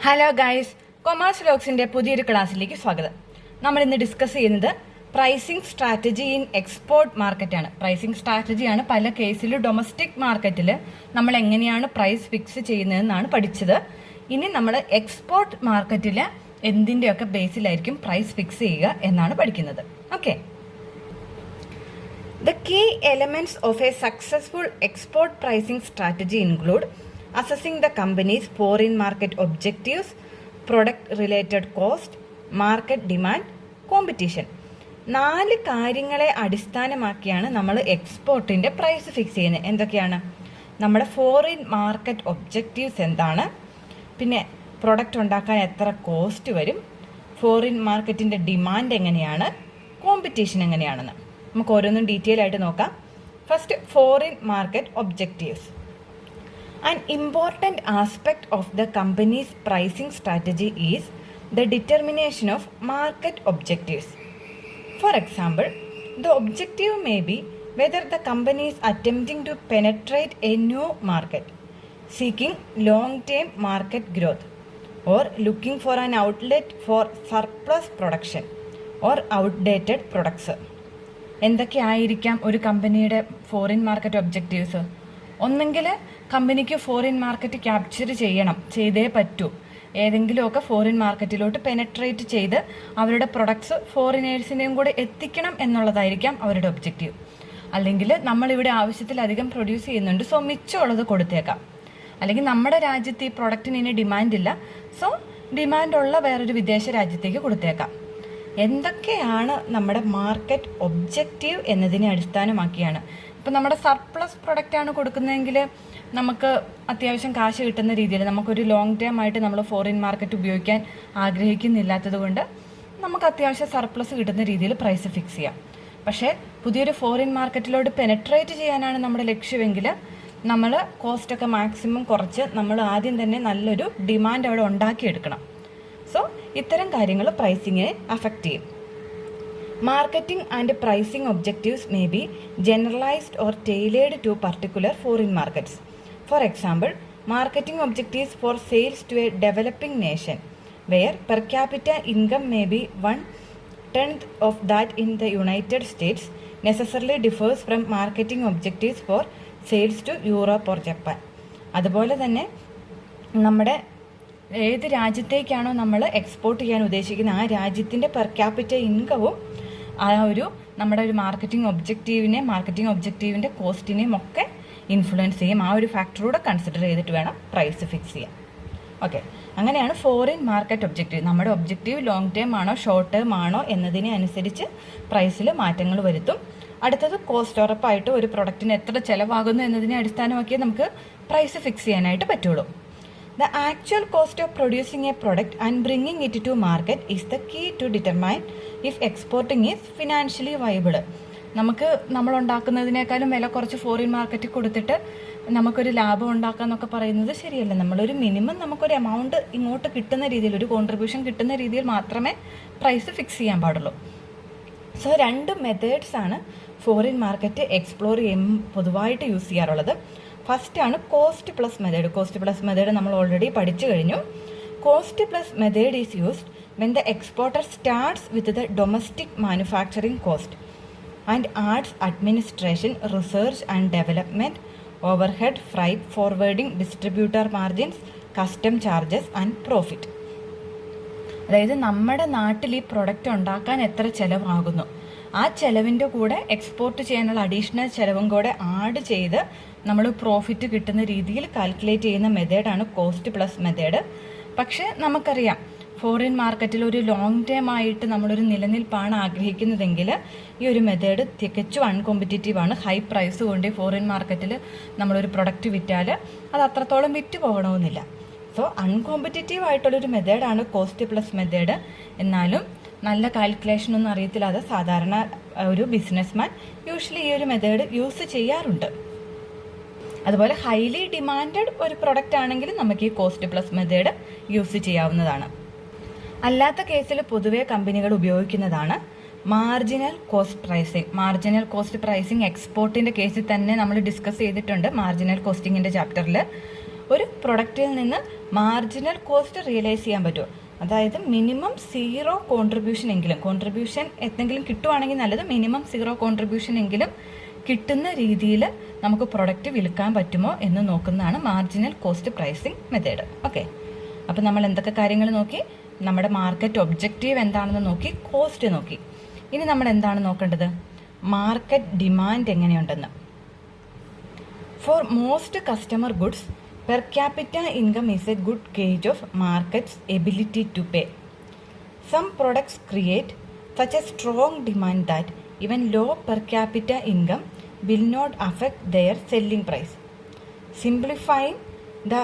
Hello guys, commerce ലോക്സിന്റെ പുതിയൊരു ക്ലാസ്സിലേക്ക് സ്വാഗതം. നമ്മൾ ഇന്ന് ഡിസ്കസ് ചെയ്യുന്നത് പ്രൈസിംഗ് സ്ട്രാറ്റജി ഇൻ എക്സ്പോർട്ട് മാർക്കറ്റാണ്. പ്രൈസിംഗ് സ്ട്രാറ്റജിയാണ് പല കേസിലും ഡൊമസ്റ്റിക് മാർക്കറ്റിൽ നമ്മൾ എങ്ങനെയാണ് പ്രൈസ് ഫിക്സ് ചെയ്യുന്നതെന്നാണ് പഠിച്ചത്. ഇനി നമ്മൾ എക്സ്പോർട്ട് മാർക്കറ്റിൽ എന്തിൻ്റെയൊക്കെ ബേസിലായിരിക്കും പ്രൈസ് ഫിക്സ് ചെയ്യുക എന്നാണ് പഠിക്കുന്നത്. Okay, The key elements of a successful export pricing strategy include assessing the company's foreign market objectives, product-related cost, market demand, competition. 4 കാര്യങ്ങളെ അടിസ്ഥാനമാക്കിയാണ് നമ്മൾ എക്സ്പോർട്ടിൻ്റെ പ്രൈസ് ഫിക്സ് ചെയ്യുന്നത്. എന്തൊക്കെയാണ്? നമ്മുടെ ഫോറിൻ മാർക്കറ്റ് ഒബ്ജക്റ്റീവ്സ് എന്താണ്, പിന്നെ പ്രൊഡക്റ്റ് ഉണ്ടാക്കാൻ എത്ര കോസ്റ്റ് വരും, ഫോറിൻ മാർക്കറ്റിൻ്റെ ഡിമാൻഡ് എങ്ങനെയാണ്, കോമ്പറ്റീഷൻ എങ്ങനെയാണെന്ന് നമുക്ക് ഓരോന്നും ഡീറ്റെയിൽ ആയിട്ട് നോക്കാം. First, foreign market objectives. An important aspect of the company's pricing strategy is the determination of market objectives. For example, the objective may be whether the company is attempting to penetrate a new market, seeking long-term market growth, or looking for an outlet for surplus production or outdated products. എന്തൊക്കെയായിരിക്കാം ഒരു കമ്പനിയുടെ foreign market objectives? ഒന്നെങ്കിൽ കമ്പനിക്ക് foreign market capture ചെയ്തേ പറ്റൂ. ഏതെങ്കിലുമൊക്കെ foreign മാർക്കറ്റിലോട്ട് penetrate ചെയ്ത് അവരുടെ products ഫോറിനേഴ്സിനെയും കൂടെ എത്തിക്കണം എന്നുള്ളതായിരിക്കാം അവരുടെ ഒബ്ജക്റ്റീവ്. അല്ലെങ്കിൽ നമ്മളിവിടെ ആവശ്യത്തിലധികം പ്രൊഡ്യൂസ് ചെയ്യുന്നുണ്ട്, സോ മിച്ചമുള്ളത് കൊടുത്തേക്കാം. അല്ലെങ്കിൽ നമ്മുടെ രാജ്യത്ത് ഈ പ്രൊഡക്റ്റിന് ഇനി ഡിമാൻഡില്ല, സോ ഡിമാൻഡുള്ള വേറൊരു വിദേശ രാജ്യത്തേക്ക് കൊടുത്തേക്കാം. എന്തൊക്കെയാണ് നമ്മുടെ മാർക്കറ്റ് ഒബ്ജക്റ്റീവ് എന്നതിനെ അടിസ്ഥാനമാക്കിയാണ്. ഇപ്പം നമ്മുടെ സർപ്ലസ് പ്രൊഡക്റ്റാണ് കൊടുക്കുന്നതെങ്കിൽ നമുക്ക് അത്യാവശ്യം കാശ് കിട്ടുന്ന രീതിയിൽ, നമുക്കൊരു ലോങ് ടേം ആയിട്ട് നമ്മൾ ഫോറിൻ മാർക്കറ്റ് ഉപയോഗിക്കാൻ ആഗ്രഹിക്കുന്നില്ലാത്തത് കൊണ്ട് നമുക്ക് അത്യാവശ്യം സർപ്ലസ് കിട്ടുന്ന രീതിയിൽ പ്രൈസ് ഫിക്സ് ചെയ്യാം. പക്ഷേ പുതിയൊരു ഫോറിൻ മാർക്കറ്റിലോട്ട് പെനട്രേറ്റ് ചെയ്യാനാണ് നമ്മുടെ ലക്ഷ്യമെങ്കിൽ നമ്മൾ കോസ്റ്റൊക്കെ മാക്സിമം കുറച്ച് നമ്മൾ ആദ്യം തന്നെ നല്ലൊരു ഡിമാൻഡ് അവിടെ ഉണ്ടാക്കിയെടുക്കണം. സോ ഇത്തരം കാര്യങ്ങൾ പ്രൈസിങ്ങിനെ അഫക്റ്റ് ചെയ്യും. Marketing and pricing objectives may be generalized or tailored to particular foreign markets. For example, marketing objectives for sales to a developing nation, where per capita income may be 1/10 of that in the United States, necessarily differs from marketing objectives for sales to Europe or Japan. അതുപോലെ തന്നെ നമ്മുടെ ഏത് രാജ്യത്തേക്കാണോ നമ്മൾ export ചെയ്യാൻ ഉദ്ദേശിക്കുന്നത് ആ രാജ്യത്തിൻ്റെ per capita ഇൻകവും ആ ഒരു നമ്മുടെ ഒരു മാർക്കറ്റിംഗ് ഒബ്ജക്റ്റീവിൻ്റെ കോസ്റ്റിനെയും ഒക്കെ ഇൻഫ്ലുവൻസ് ചെയ്യും. ആ ഒരു ഫാക്ടറൂടെ കൺസിഡർ ചെയ്തിട്ട് വേണം പ്രൈസ് ഫിക്സ് ചെയ്യാൻ. ഓക്കെ, അങ്ങനെയാണ് ഫോറിൻ മാർക്കറ്റ് ഒബ്ജക്റ്റീവ്. നമ്മുടെ ഒബ്ജക്റ്റീവ് ലോങ് ടേം ആണോ ഷോർട്ട് ടേം ആണോ എന്നതിനെ അനുസരിച്ച് പ്രൈസിൽ മാറ്റങ്ങൾ വരുത്തും. അടുത്തത് കോസ്റ്റ്. ഉറപ്പായിട്ട് ഒരു പ്രൊഡക്റ്റിന് എത്ര ചിലവാകുന്നു എന്നതിനെ അടിസ്ഥാനമാക്കിയേ നമുക്ക് പ്രൈസ് ഫിക്സ് ചെയ്യാനായിട്ട് പറ്റുള്ളൂ. The actual cost of producing a product and bringing it to market is the key to determine if exporting is financially viable. നമ്മൾ ഉണ്ടാക്കുന്നതിനേക്കാളും വില കുറച്ച് ഫോറിൻ മാർക്കറ്റിൽ കൊടുത്തിട്ട് നമുക്കൊരു ലാഭം ഉണ്ടാക്കാമെന്നൊക്കെ പറയുന്നത് ശരിയല്ല. നമ്മളൊരു മിനിമം നമുക്കൊരു എമൗണ്ട് ഇങ്ങോട്ട് കിട്ടുന്ന രീതിയിൽ, ഒരു കോൺട്രിബ്യൂഷൻ കിട്ടുന്ന രീതിയിൽ മാത്രമേ പ്രൈസ് ഫിക്സ് ചെയ്യാൻ പാടുള്ളൂ. സോ 2 മെത്തേഡ്സാണ് ഫോറിൻ മാർക്കറ്റ് എക്സ്പ്ലോർ ചെയ്യുമ്പോൾ പൊതുവായിട്ട് യൂസ് ചെയ്യാറുള്ളത്. ഫസ്റ്റ് ആണ് cost plus method. Cost plus method നമ്മൾ ഓൾറെഡി പഠിച്ചു കഴിഞ്ഞു. Cost plus method is used when the exporter starts with the domestic manufacturing cost and adds administration, research and development, overhead, freight, forwarding, distributor margins, custom charges and profit. അതായത് നമ്മുടെ നാട്ടിൽ ഈ product ഉണ്ടാക്കാൻ എത്ര ചിലവാകുന്നു, ആ ചിലവിൻ്റെ കൂടെ എക്സ്പോർട്ട് ചെയ്യാനുള്ള additional ചിലവും കൂടെ ആഡ് ചെയ്ത് നമ്മൾ പ്രോഫിറ്റ് കിട്ടുന്ന രീതിയിൽ കാൽക്കുലേറ്റ് ചെയ്യുന്ന മെത്തേഡാണ് കോസ്റ്റ് പ്ലസ് മെത്തേഡ്. പക്ഷേ നമുക്കറിയാം ഫോറിൻ മാർക്കറ്റിൽ ഒരു ലോങ് ടേം ആയിട്ട് നമ്മളൊരു നിലനിൽപ്പാണ് ആഗ്രഹിക്കുന്നതെങ്കിൽ ഈ ഒരു മെത്തേഡ് തികച്ചും അൺകോമ്പറ്റീറ്റീവാണ്. ഹൈ പ്രൈസ് കൊണ്ട് ഫോറിൻ മാർക്കറ്റിൽ നമ്മളൊരു പ്രൊഡക്റ്റ് വിറ്റാൽ അത് അത്രത്തോളം വിറ്റ് പോകണമെന്നില്ല. സോ അൺകോമ്പറ്റീറ്റീവ് ആയിട്ടുള്ളൊരു മെത്തേഡാണ് കോസ്റ്റ് പ്ലസ് മെത്തേഡ്. എന്നാലും നല്ല കാൽക്കുലേഷനൊന്നും അറിയത്തില്ലാതെ സാധാരണ ഒരു ബിസിനസ്മാൻ യൂഷ്വലി ഈ ഒരു മെത്തേഡ് യൂസ് ചെയ്യാറുണ്ട്. അതുപോലെ ഹൈലി ഡിമാൻഡഡ് ഒരു പ്രൊഡക്റ്റ് ആണെങ്കിൽ നമുക്ക് ഈ കോസ്റ്റ് പ്ലസ് മെത്തേഡ് യൂസ് ചെയ്യാവുന്നതാണ്. അല്ലാത്ത കേസിൽ പൊതുവെ കമ്പനികൾ ഉപയോഗിക്കുന്നതാണ് marginal cost pricing. Marginal cost pricing എക്സ്പോർട്ടിൻ്റെ കേസിൽ തന്നെ നമ്മൾ ഡിസ്കസ് ചെയ്തിട്ടുണ്ട് മാർജിനൽ കോസ്റ്റിങ്ങിൻ്റെ ചാപ്റ്ററിൽ. ഒരു പ്രൊഡക്റ്റിൽ നിന്ന് മാർജിനൽ കോസ്റ്റ് റിയലൈസ് ചെയ്യാൻ പറ്റുമോ, അതായത് മിനിമം 0 കോൺട്രിബ്യൂഷൻ എങ്കിലും, കോൺട്രിബ്യൂഷൻ എന്തെങ്കിലും കിട്ടുവാണെങ്കിൽ നല്ലത്, മിനിമം 0 കോൺട്രിബ്യൂഷൻ എങ്കിലും കിട്ടുന്ന രീതിയിൽ നമുക്ക് പ്രൊഡക്റ്റ് വിൽക്കാൻ പറ്റുമോ എന്ന് നോക്കുന്നതാണ് marginal cost pricing method. Okay, അപ്പോൾ നമ്മൾ എന്തൊക്കെ കാര്യങ്ങൾ നോക്കി? നമ്മുടെ മാർക്കറ്റ് ഒബ്ജക്റ്റീവ് എന്താണെന്ന് നോക്കി, കോസ്റ്റ് നോക്കി. ഇനി നമ്മൾ എന്താണ് നോക്കേണ്ടത്? മാർക്കറ്റ് ഡിമാൻഡ് എങ്ങനെയുണ്ടെന്ന്. For most customer goods per capita income is a good gauge of market's ability to pay. Some products create such a strong demand that even low per capita income will not affect their selling price. Simplifying the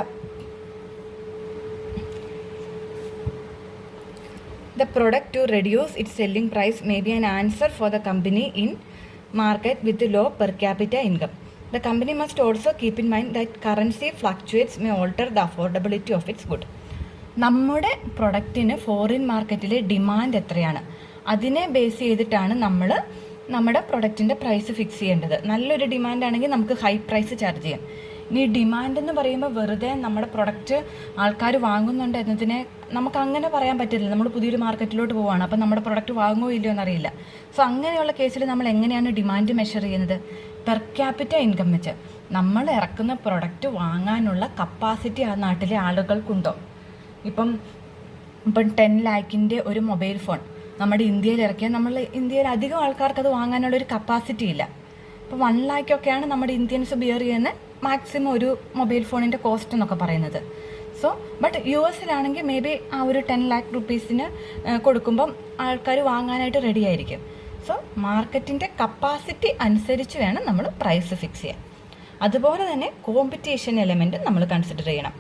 product to reduce its selling price may be an answer for the company in market with low per capita income. The company must also keep in mind that currency fluctuates may alter the affordability of its good. നമ്മുടെ പ്രൊഡക്റ്റിന് foreign മാർക്കറ്റിലെ demand എത്രയാണ്, അതിനെ base ചെയ്തിട്ടാണ് നമ്മൾ നമ്മുടെ പ്രൊഡക്റ്റിൻ്റെ price fix ചെയ്യേണ്ടത്. നല്ലൊരു demand ആണെങ്കിൽ നമുക്ക് ഹൈ പ്രൈസ് ചാർജ് ചെയ്യാം. ഇനി ഡിമാൻഡ് എന്ന് പറയുമ്പോൾ വെറുതെ നമ്മുടെ പ്രൊഡക്റ്റ് ആൾക്കാർ വാങ്ങുന്നുണ്ട് എന്നതിനെ നമുക്ക് അങ്ങനെ പറയാൻ പറ്റില്ല. നമ്മൾ പുതിയൊരു മാർക്കറ്റിലോട്ട് പോവുകയാണ്, അപ്പം നമ്മുടെ പ്രൊഡക്റ്റ് വാങ്ങുമോ ഇല്ലയോ എന്നറിയില്ല. സോ അങ്ങനെയുള്ള കേസിൽ നമ്മൾ എങ്ങനെയാണ് ഡിമാൻഡ് മെഷർ ചെയ്യുന്നത്? പെർ ക്യാപിറ്റ ഇൻകം വെച്ച്. നമ്മൾ ഇറക്കുന്ന പ്രൊഡക്റ്റ് വാങ്ങാനുള്ള കപ്പാസിറ്റി ആ നാട്ടിലെ ആളുകൾക്കുണ്ടോ? ഇപ്പം 10 ലാഖിൻ്റെ ഒരു മൊബൈൽ ഫോൺ നമ്മുടെ ഇന്ത്യയിൽ ഇറക്കിയാൽ നമ്മൾ ഇന്ത്യയിൽ അധികം ആൾക്കാർക്ക് അത് വാങ്ങാനുള്ളൊരു കപ്പാസിറ്റി ഇല്ല. ഇപ്പോൾ 1 ലാഖൊക്കെയാണ് നമ്മുടെ ഇന്ത്യൻസ് ബിയർ ചെയ്യുന്ന മാക്സിമം ഒരു മൊബൈൽ ഫോണിൻ്റെ കോസ്റ്റ് എന്നൊക്കെ പറയുന്നത്. So but US may be ആ ഒരു 10 ലാഖ് റുപ്പീസിന് കൊടുക്കുമ്പം ആൾക്കാർ വാങ്ങാനായിട്ട് റെഡി ആയിരിക്കും. സോ മാർക്കറ്റിൻ്റെ കപ്പാസിറ്റി അനുസരിച്ച് വേണം നമ്മൾ പ്രൈസ് ഫിക്സ് ചെയ്യാൻ. അതുപോലെ തന്നെ കോമ്പറ്റീഷൻ എലമെൻറ്റ് നമ്മൾ കൺസിഡർ ചെയ്യണം.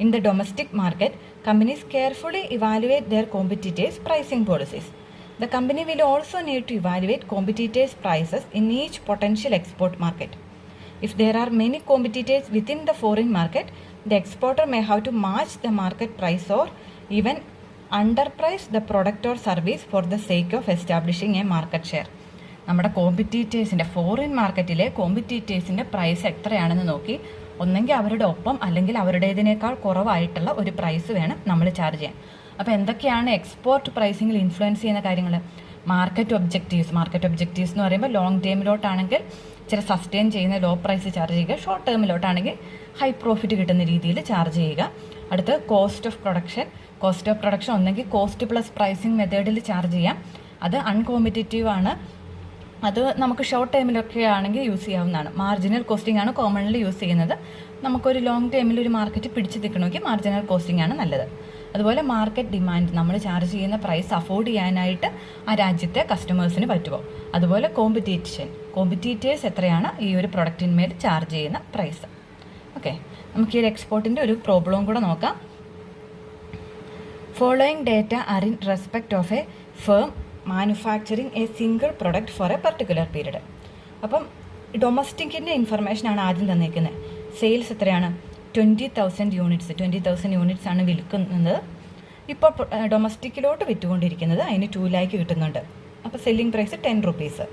In the domestic market, companies carefully evaluate their competitors pricing policies. The company will also need to evaluate competitors' prices in each potential export market. If there are many competitors within the foreign market, the exporter may have to match the market price or even underprice the product or service for the sake of establishing a market share. നമ്മുടെ കോമ്പറ്റീറ്റേഴ്സിൻ്റെ, foreign മാർക്കറ്റിലെ കോമ്പറ്റീറ്റേഴ്സിൻ്റെ price എത്രയാണെന്ന് നോക്കി ഒന്നെങ്കിൽ അവരുടെ ഒപ്പം അല്ലെങ്കിൽ അവരുടേതിനേക്കാൾ കുറവായിട്ടുള്ള ഒരു price വേണം നമ്മൾ ചാർജ് ചെയ്യാൻ. അപ്പോൾ എന്തൊക്കെയാണ് എക്സ്പോർട്ട് പ്രൈസിങ്ങിൽ ഇൻഫ്ലുവൻസ് ചെയ്യുന്ന കാര്യങ്ങൾ? മാർക്കറ്റ് ഒബ്ജക്റ്റീവ്സ് എന്ന് പറയുമ്പോൾ ലോങ് ടേമിലോട്ടാണെങ്കിൽ ഇച്ചിരി സസ്റ്റെയിൻ ചെയ്യുന്ന ലോ പ്രൈസ് ചാർജ് ചെയ്യുക, ഷോർട്ട് ടേമിലോട്ടാണെങ്കിൽ ഹൈ പ്രോഫിറ്റ് കിട്ടുന്ന രീതിയിൽ ചാർജ് ചെയ്യുക. അടുത്ത് കോസ്റ്റ് ഓഫ് പ്രൊഡക്ഷൻ ഒന്നെങ്കിൽ കോസ്റ്റ് പ്ലസ് പ്രൈസിങ് മെത്തേഡിൽ ചാർജ് ചെയ്യാം. അത് അൺകോമ്പറ്റീറ്റീവ് ആണ്. അത് നമുക്ക് ഷോർട്ട് ടൈമിലൊക്കെ ആണെങ്കിൽ യൂസ് ചെയ്യാവുന്നതാണ്. മാർജിനൽ കോസ്റ്റിംഗ് ആണ് കോമൺലി യൂസ് ചെയ്യുന്നത്. നമുക്കൊരു ലോങ് ടൈമിൽ ഒരു മാർക്കറ്റ് പിടിച്ച് നിൽക്കണമെങ്കിൽ മാർജിനൽ കോസ്റ്റിംഗ് ആണ് നല്ലത്. അതുപോലെ മാർക്കറ്റ് ഡിമാൻഡ്, നമ്മൾ ചാർജ് ചെയ്യുന്ന പ്രൈസ് അഫോർഡ് ചെയ്യാനായിട്ട് ആ രാജ്യത്തെ കസ്റ്റമേഴ്സിന് പറ്റുമോ. അതുപോലെ കോമ്പറ്റീറ്റേഴ്സ് എത്രയാണ് ഈ ഒരു പ്രൊഡക്റ്റിന്മേൽ ചാർജ് ചെയ്യുന്ന പ്രൈസ്. ഓക്കെ, നമുക്ക് ഈ ഒരു എക്സ്പോർട്ടിൻ്റെ ഒരു പ്രോബ്ലം കൂടെ നോക്കാം. Following data are in respect of A firm manufacturing A single product four A particular period. അപ്പം ഡൊമസ്റ്റിക്കിൻ്റെ ഇൻഫർമേഷനാണ് ആദ്യം തന്നിരിക്കുന്നത്. സെയിൽസ് എത്രയാണ്? 20,000 യൂണിറ്റ്സ് ആണ് വിൽക്കുന്നത്. ഇപ്പോൾ ഡൊമസ്റ്റിക്കിലോട്ട് വിറ്റുകൊണ്ടിരിക്കുന്നത് അതിന് 2 ലാഖ് കിട്ടുന്നുണ്ട്. അപ്പോൾ സെല്ലിംഗ് പ്രൈസ് 10 റുപ്പീസ്.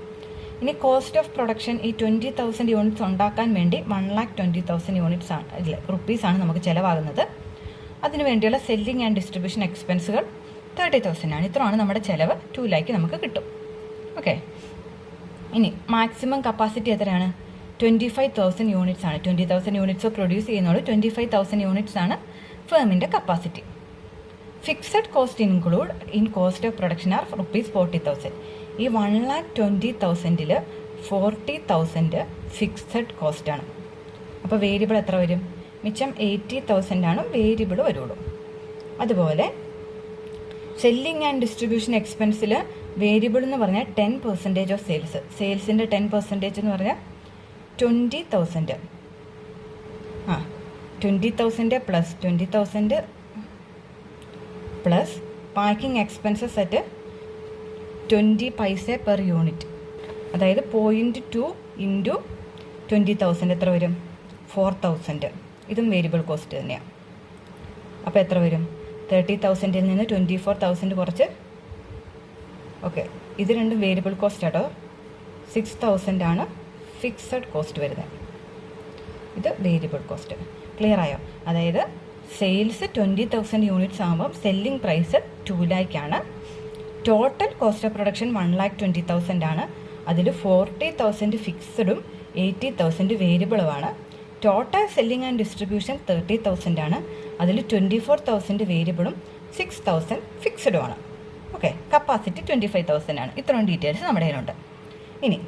ഇനി കോസ്റ്റ് ഓഫ് പ്രൊഡക്ഷൻ, ഈ 20,000 യൂണിറ്റ്സ് ഉണ്ടാക്കാൻ വേണ്ടി 1,20,000 റുപ്പീസാണ് നമുക്ക് ചിലവാകുന്നത്. അതിനു വേണ്ടിയുള്ള സെല്ലിംഗ് ആൻഡ് ഡിസ്ട്രിബ്യൂഷൻ എക്സ്പെൻസുകൾ 30,000 ആണ്. ഇത്രയാണ് നമ്മുടെ ചിലവ്. 2 ലാഖ് നമുക്ക് കിട്ടും. ഓക്കെ, ഇനി മാക്സിമം കപ്പാസിറ്റി എത്രയാണ്? 25,000 യൂണിറ്റ്സ് ആണ്. 20,000 യൂണിറ്റ്സ് പ്രൊഡ്യൂസ് ചെയ്യുന്നുള്ളൂ. 25,000 യൂണിറ്റ്സ് ആണ് ഫേമിൻ്റെ capacity. Fixed cost include in cost of production are ₹40,000. ഈ 1,20,000 40,000 ഫിക്സഡ് കോസ്റ്റാണ്. അപ്പോൾ വേരിയബിൾ എത്ര വരും? മിച്ചം 80,000 ആണ് വേരിയബിൾ വരുള്ളൂ. അതുപോലെ സെല്ലിംഗ് ആൻഡ് ഡിസ്ട്രിബ്യൂഷൻ എക്സ്പെൻസിൽ വേരിയബിൾ എന്ന് പറഞ്ഞാൽ 10% ഓഫ് സെയിൽസിൻ്റെ 10% എന്ന് പറഞ്ഞാൽ 20,000. 20,000 plus 20,000 plus packing expenses at 20 പൈസ പെർ യൂണിറ്റ്. അതായത് 0.2 ഇൻറ്റു 20,000 എത്ര വരും? 4,000. ഇതും വേരിയബിൾ കോസ്റ്റ് തന്നെയാണ്. അപ്പോൾ എത്ര വരും? 30,000 നിന്ന് 24,000 കുറച്ച്. ഓക്കെ, ഇത് രണ്ടും വേരിയബിൾ കോസ്റ്റ് ആട്ടോ. 6,000 ആണ് ഫിക്സഡ് കോസ്റ്റ് വരുന്നത്. ഇത് വേരിയബിൾ കോസ്റ്റ്. ക്ലിയർ ആയോ? അതായത് സെയിൽസ് 20,000 യൂണിറ്റ്സ് ആകുമ്പം സെല്ലിംഗ് പ്രൈസ് 2 lakh ആണ്. ടോട്ടൽ കോസ്റ്റ് ഓഫ് പ്രൊഡക്ഷൻ 1,20,000 ആണ്. അതിൽ 40,000 ഫിക്സഡും 80,000 വേരിയബിളുമാണ്. ടോട്ടൽ സെല്ലിംഗ് ആൻഡ് ഡിസ്ട്രിബ്യൂഷൻ 30,000 ആണ്. അതിൽ 24,000 വേരിയബിളും 6,000 ഫിക്സഡുമാണ്. ഓക്കെ, കപ്പാസിറ്റി 25,000 ആണ്. ഇത്രയും ഡീറ്റെയിൽസ് നമ്മുടെ കയ്യിലുണ്ട്. ഇനി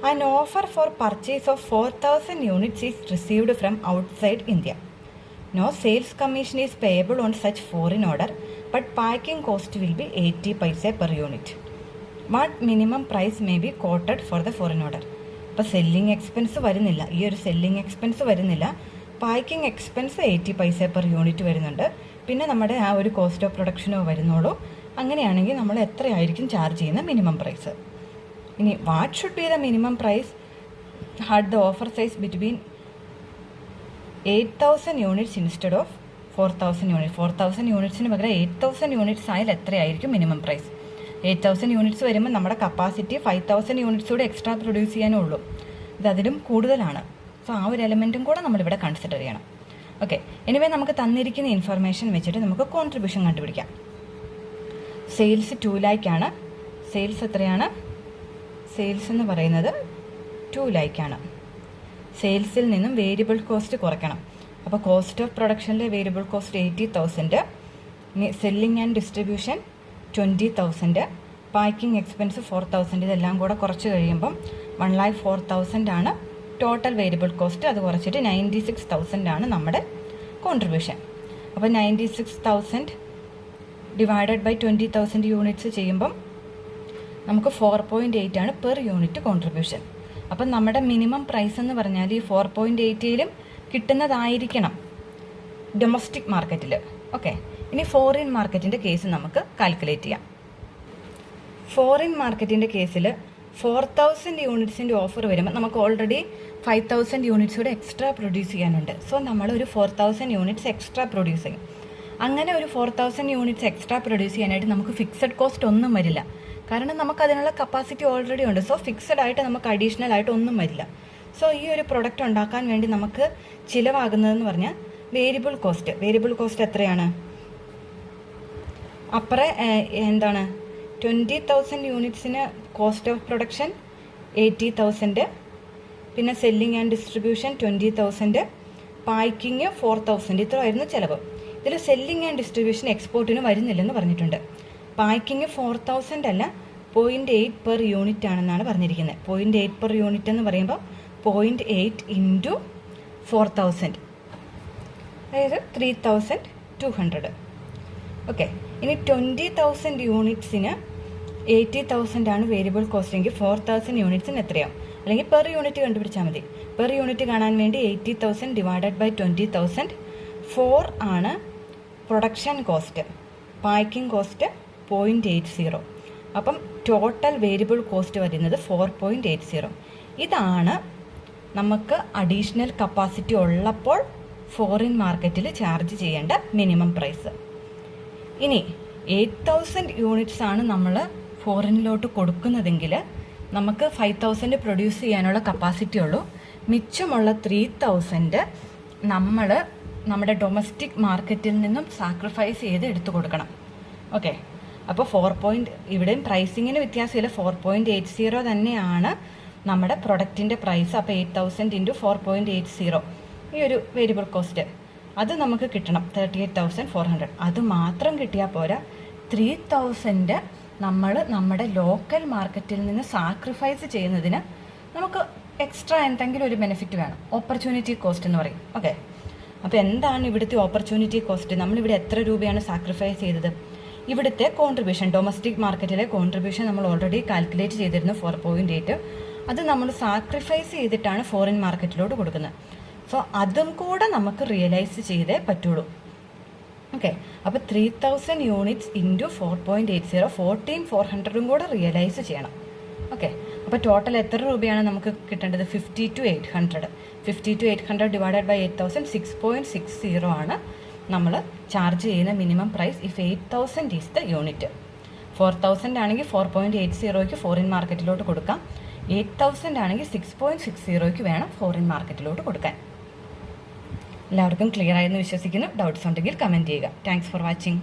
an offer for purchase of 4,000 units is received from outside India. No sales commission is payable on such foreign order, but packing cost will be 80 paise per unit. What minimum price may be quoted for the foreign order? ഇപ്പോൾ selling expense വരുന്നില്ല, ഈ ഒരു selling expense വരുന്നില്ല. Packing expense 80 പൈസ per unit വരുന്നുണ്ട്. പിന്നെ നമ്മുടെ ആ ഒരു കോസ്റ്റ് ഓഫ് പ്രൊഡക്ഷനോ വരുന്നുള്ളൂ. അങ്ങനെയാണെങ്കിൽ നമ്മൾ എത്രയായിരിക്കും ചാർജ് ചെയ്യുന്ന മിനിമം പ്രൈസ്? ഇനി what should be the minimum price had the offer size between 8,000 units instead of 4,000 unit. 4,000 യൂണിറ്റ്സിന് പകരം 8,000 യൂണിറ്റ്സ് ആയാൽ എത്രയായിരിക്കും മിനിമം പ്രൈസ്? 8,000 യൂണിറ്റ്സ് വരുമ്പോൾ നമ്മുടെ കപ്പാസിറ്റി 5,000 യൂണിറ്റ്സ് കൂടെ എക്സ്ട്രാ പ്രൊഡ്യൂസ് ചെയ്യാനേ ഉള്ളൂ. ഇത് അതിലും കൂടുതലാണ്. സോ ആ ഒരു എലമെൻറ്റും കൂടെ നമ്മളിവിടെ കൺസിഡർ ചെയ്യണം. ഓക്കെ, എനിവേ നമുക്ക് തന്നിരിക്കുന്ന ഇൻഫർമേഷൻ വെച്ചിട്ട് നമുക്ക് കോൺട്രിബ്യൂഷൻ കണ്ടുപിടിക്കാം. സെയിൽസ് 2 lakh ആണ്. സെയിൽസ് എത്രയാണ്? സെയിൽസ് എന്ന് പറയുന്നത് 2 lakh ആണ്. സെയിൽസിൽ നിന്നും വേരിയബിൾ കോസ്റ്റ് കുറയ്ക്കണം. അപ്പോൾ കോസ്റ്റ് ഓഫ് പ്രൊഡക്ഷനിലെ variable cost 80,000, selling and distribution 20,000, packing expense 4,000. ഇതെല്ലാം കൂടെ കുറച്ച് കഴിയുമ്പം 1,04,000 ആണ് ടോട്ടൽ വേരിയബിൾ കോസ്റ്റ്. അത് കുറച്ചിട്ട് 96,000 ആണ് നമ്മുടെ കോൺട്രിബ്യൂഷൻ. അപ്പോൾ 96,000 ഡിവൈഡഡ് ബൈ 20,000 യൂണിറ്റ്സ് ചെയ്യുമ്പം നമുക്ക് 4.8 ആണ് പെർ യൂണിറ്റ് കോൺട്രിബ്യൂഷൻ. അപ്പം നമ്മുടെ മിനിമം പ്രൈസ് എന്ന് പറഞ്ഞാൽ ഈ 4.8ലും കിട്ടുന്നതായിരിക്കണം ഡൊമസ്റ്റിക് മാർക്കറ്റിൽ. ഓക്കെ, ഇനി ഫോറിൻ മാർക്കറ്റിൻ്റെ കേസ് നമുക്ക് കാൽക്കുലേറ്റ് ചെയ്യാം. ഫോറിൻ മാർക്കറ്റിൻ്റെ കേസിൽ 4,000 യൂണിറ്റ്സിൻ്റെ ഓഫർ വരുമ്പോൾ നമുക്ക് ഓൾറെഡി 5,000 യൂണിറ്റ്സ് കൂടെ എക്സ്ട്രാ പ്രൊഡ്യൂസ് ചെയ്യാനുണ്ട്. സോ നമ്മളൊരു 4,000 യൂണിറ്റ്സ് എക്സ്ട്രാ പ്രൊഡ്യൂസ് ചെയ്യും. അങ്ങനെ ഒരു 4,000 യൂണിറ്റ്സ് എക്സ്ട്രാ പ്രൊഡ്യൂസ് ചെയ്യാനായിട്ട് നമുക്ക് ഫിക്സഡ് കോസ്റ്റ് ഒന്നും വരില്ല. കാരണം നമുക്ക് അതിനുള്ള കപ്പാസിറ്റി ഓൾറെഡി ഉണ്ട്. സോ ഫിക്സഡ് ആയിട്ട് നമുക്ക് അഡീഷണൽ ആയിട്ട് ഒന്നും വരില്ല. സോ ഈ ഒരു പ്രൊഡക്റ്റ് ഉണ്ടാക്കാൻ വേണ്ടി നമുക്ക് ചിലവാകുന്നതെന്ന് പറഞ്ഞാൽ വേരിയബിൾ കോസ്റ്റ്. വേരിയബിൾ കോസ്റ്റ് എത്രയാണ്? അപ്പുറം എന്താണ് 20,000 യൂണിറ്റ്സിന് കോസ്റ്റ് ഓഫ് പ്രൊഡക്ഷൻ 80,000, പിന്നെ സെല്ലിംഗ് ആൻഡ് ഡിസ്ട്രിബ്യൂഷൻ 20,000, പാക്കിങ് 4,000. ഇത്രയായിരുന്നു ചിലവ്. ഇതിൽ സെല്ലിംഗ് ആൻഡ് ഡിസ്ട്രിബ്യൂഷൻ എക്സ്പോർട്ടിന് വരുന്നില്ലെന്ന് പറഞ്ഞിട്ടുണ്ട്. പാക്കിങ് 4,000 അല്ല, 0.8 പെർ യൂണിറ്റ് ആണെന്നാണ് പറഞ്ഞിരിക്കുന്നത്. 0.8 പെർ യൂണിറ്റ് എന്ന് പറയുമ്പോൾ 0.8 ഇൻറ്റു 4,000, അതായത് 3,200. ഓക്കെ, ഇനി 20,000 യൂണിറ്റ്സിന് 80,000 ആണ് വേരിയബിൾ കോസ്റ്റ് എങ്കിൽ 4,000 യൂണിറ്റ്സിന് എത്രയാവും? അല്ലെങ്കിൽ പെർ യൂണിറ്റ് കണ്ടുപിടിച്ചാൽ മതി. പെർ യൂണിറ്റ് കാണാൻ വേണ്ടി 80,000 ഡിവൈഡഡ് ബൈ 20,000. 4 ആണ് പ്രൊഡക്ഷൻ കോസ്റ്റ്, പാക്കിംഗ് കോസ്റ്റ് 0.80. അപ്പം ടോട്ടൽ വേരിയബിൾ കോസ്റ്റ് വരുന്നത് 4.80. ഇതാണ് നമുക്ക് അഡീഷണൽ കപ്പാസിറ്റി ഉള്ളപ്പോൾ ഫോറിൻ മാർക്കറ്റിൽ ചാർജ് ചെയ്യേണ്ട മിനിമം പ്രൈസ്. ഇനി 8,000 യൂണിറ്റ്സ് ആണ് നമ്മൾ ഫോറിനിലോട്ട് കൊടുക്കുന്നതെങ്കിൽ നമുക്ക് 5,000 പ്രൊഡ്യൂസ് ചെയ്യാനുള്ള കപ്പാസിറ്റി ഉള്ളൂ. മിച്ചമുള്ള 3,000 നമ്മൾ നമ്മുടെ ഡൊമസ്റ്റിക് മാർക്കറ്റിൽ നിന്നും സാക്രിഫൈസ് ചെയ്ത് എടുത്തു കൊടുക്കണം. ഓക്കെ, അപ്പോൾ ഇവിടെയും പ്രൈസിങ്ങിന് വ്യത്യാസമില്ല. 4.80 തന്നെയാണ് നമ്മുടെ പ്രൊഡക്റ്റിൻ്റെ പ്രൈസ്. അപ്പോൾ 8,000 ഇൻറ്റു 4.80 ഈ ഒരു വേരിയബിൾ കോസ്റ്റ് അത് നമുക്ക് കിട്ടണം 38,400. അത് മാത്രം കിട്ടിയാൽ പോരാ, 3,000 നമ്മൾ നമ്മുടെ ലോക്കൽ മാർക്കറ്റിൽ നിന്ന് സാക്രിഫൈസ് ചെയ്യുന്നതിന് നമുക്ക് എക്സ്ട്രാ എന്തെങ്കിലും ഒരു ബെനിഫിറ്റ് വേണം. ഓപ്പർച്യൂണിറ്റി കോസ്റ്റ് എന്ന് പറയും. ഓക്കെ, അപ്പോൾ എന്താണ് ഇവിടുത്തെ ഓപ്പർച്യൂണിറ്റി കോസ്റ്റ്? നമ്മളിവിടെ എത്ര രൂപയാണ് സാക്രിഫൈസ് ചെയ്തത്? ഇവിടുത്തെ കോൺട്രിബ്യൂഷൻ, ഡൊമസ്റ്റിക് മാർക്കറ്റിലെ കോൺട്രിബ്യൂഷൻ നമ്മൾ ഓൾറെഡി കാൽക്കുലേറ്റ് ചെയ്തിരുന്നു 4.8. അത് നമ്മൾ സാക്രിഫൈസ് ചെയ്തിട്ടാണ് ഫോറിൻ മാർക്കറ്റിലോട്ട് കൊടുക്കുന്നത്. സോ അതും കൂടെ നമുക്ക് റിയലൈസ് ചെയ്തേ പറ്റുള്ളൂ. ഓക്കെ, അപ്പോൾ 3,000 യൂണിറ്റ്സ് ഇൻറ്റു 4.80, 14,400 കൂടെ റിയലൈസ് ചെയ്യണം. ഓക്കെ, അപ്പോൾ ടോട്ടൽ എത്ര രൂപയാണ് നമുക്ക് കിട്ടേണ്ടത്? 50,800. 50,800 ഡിവൈഡഡ് ബൈ 8,000, 6.60 ആണ് നമ്മൾ ചാർജ് ചെയ്യുന്ന minimum price if 8,000 is the unit. 4,000 ആണെങ്കിൽ 4.80ക്ക് ഫോറിൻ മാർക്കറ്റിലോട്ട് കൊടുക്കാം. 8,000 ആണെങ്കിൽ 6.60ക്ക് വേണം ഫോറിൻ മാർക്കറ്റിലോട്ട് കൊടുക്കാൻ. എല്ലാവർക്കും ക്ലിയർ ആയെന്ന് വിശ്വസിക്കുന്നു. ഡൗട്ട്സ് ഉണ്ടെങ്കിൽ കമൻറ്റ് ചെയ്യുക. Thanks for watching.